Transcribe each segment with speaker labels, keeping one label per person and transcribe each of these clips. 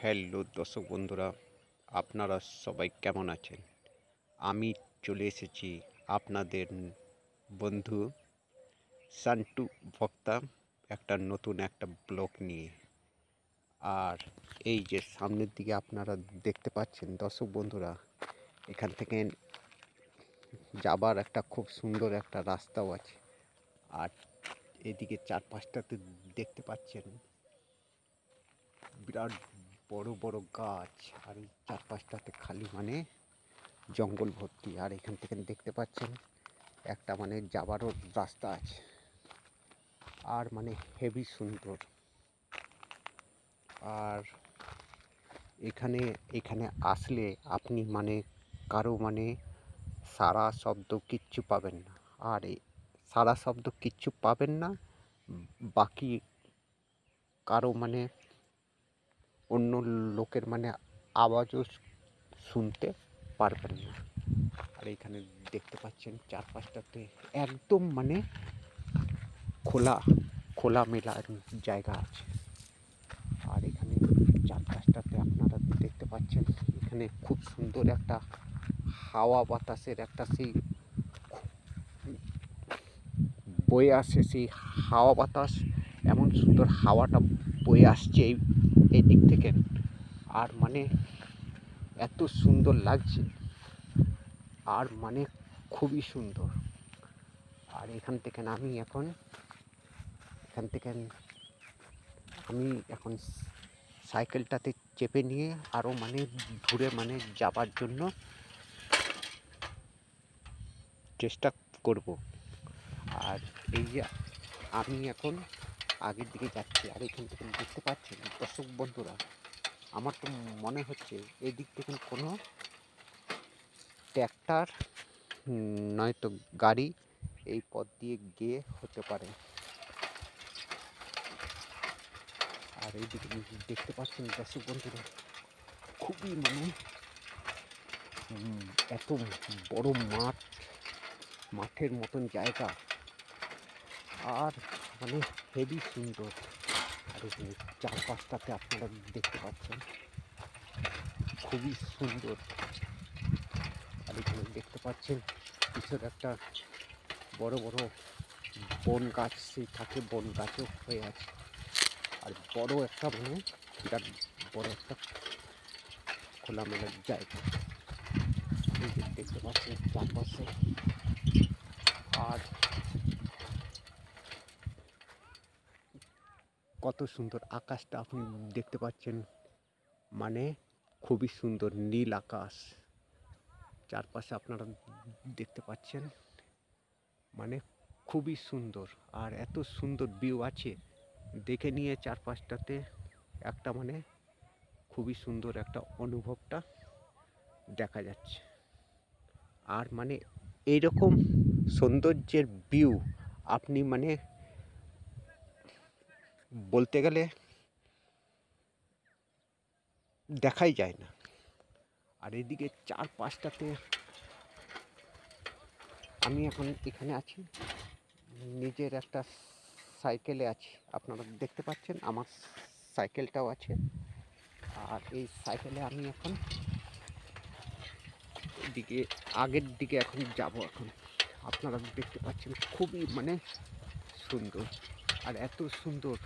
Speaker 1: Hello দর্শক বন্ধুরা, আপনারা সবাই কেমন আছেন? আমি চলে এসেছি আপনাদের বন্ধু সান্টু ভক্তা নতুন একটা ব্লগ নিয়ে। আর এই যে সামনের দিকে আপনারা দেখতে পাচ্ছেন দর্শক বন্ধুরা, এখান থেকে যাবার একটা খুব সুন্দর একটা রাস্তাও আছে। আর এদিকে চারপাশটাতে দেখতে পাচ্ছেন বিরাট বড় বড় গাছ, আর এই চারপাশটাতে খালি জঙ্গল ভর্তি। আর এখান থেকে দেখতে পাচ্ছেন একটা যাবারও রাস্তা আছে, আর হেভি সুন্দর। আর এখানে এখানে আসলে আপনি কারো সারা শব্দ কিচ্ছু পাবেন না। আর সারা শব্দ কিচ্ছু পাবেন না, বাকি কারো অন্য লোকের আওয়াজও শুনতে পারবেন না। আর এখানে দেখতে পাচ্ছেন চারপাশটাতে একদম খোলামেলা জায়গা আছে। আর এখানে চারপাশটাতে আপনারা দেখতে পাচ্ছেন এখানে খুব সুন্দর একটা হাওয়া বাতাসের একটা সেই বয়ে আসে, সেই হাওয়া বাতাস এমন সুন্দর হাওয়াটা বয়ে আসছে এই দিক থেকে। আর এত সুন্দর লাগছে, আর খুবই সুন্দর। আর এখান থেকে আমি এখন সাইকেলটাতে চেপে নিয়ে আরও দূরে যাবার জন্য চেষ্টা করব। আর এই যে আমি এখন আগের দিকে যাচ্ছি, আর এখান থেকে দেখতে পাচ্ছেন দর্শক বন্ধুরা, আমার তো মনে হচ্ছে এই দিক থেকে কোনো ট্র্যাক্টর নয়তো গাড়ি এই পথ দিয়ে গিয়ে হতে পারে। আর এইদিকে দেখতে পাচ্ছেন দর্শক বন্ধুরা, খুবই এত বড় মাঠের মতন জায়গা, আর হেভি সুন্দর। আর এখানে চারপাশটাতে আপনারা দেখতে পাচ্ছেন খুবই সুন্দর। আর এখানে দেখতে পাচ্ছেন পিছনে একটা বড় বড় বন গাছ থাকে, বন গাছও হয়ে আছে। আর বড় একটা বিরাট বড় একটা খোলামেলা জায়গা দেখতে পাচ্ছেন চারপাশে। আর কত সুন্দর আকাশটা আপনি দেখতে পাচ্ছেন, খুবই সুন্দর নীল আকাশ চারপাশে আপনারা দেখতে পাচ্ছেন, খুবই সুন্দর। আর এত সুন্দর ভিউ আছে, দেখে নিয়ে চারপাশটাতে একটা খুবই সুন্দর একটা অনুভবটা দেখা যাচ্ছে। আর এইরকম সৌন্দর্যের ভিউ আপনি বলতে গেলে দেখাই যায় না। আর এদিকে চারপাশটাতে আমি এখন এখানে আছি, নিজের একটা সাইকেলে আছি। আপনারা দেখতে পাচ্ছেন আমার সাইকেলটাও আছে। আর এই সাইকেলে আমি এখন আগের দিকে এখন যাব। এখন আপনারা দেখতে পাচ্ছেন খুবই সুন্দর। আর এত সুন্দর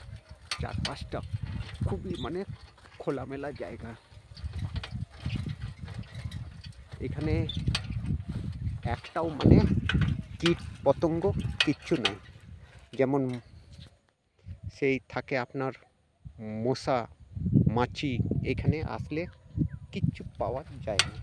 Speaker 1: চারপাশটা, খুবই খোলামেলা জায়গা। এখানে একটাও কীট পতঙ্গ কিচ্ছু নেই। যেমন সেই থাকে আপনার মশা মাছি, এখানে আসলে কিচ্ছু পাওয়া যায় না।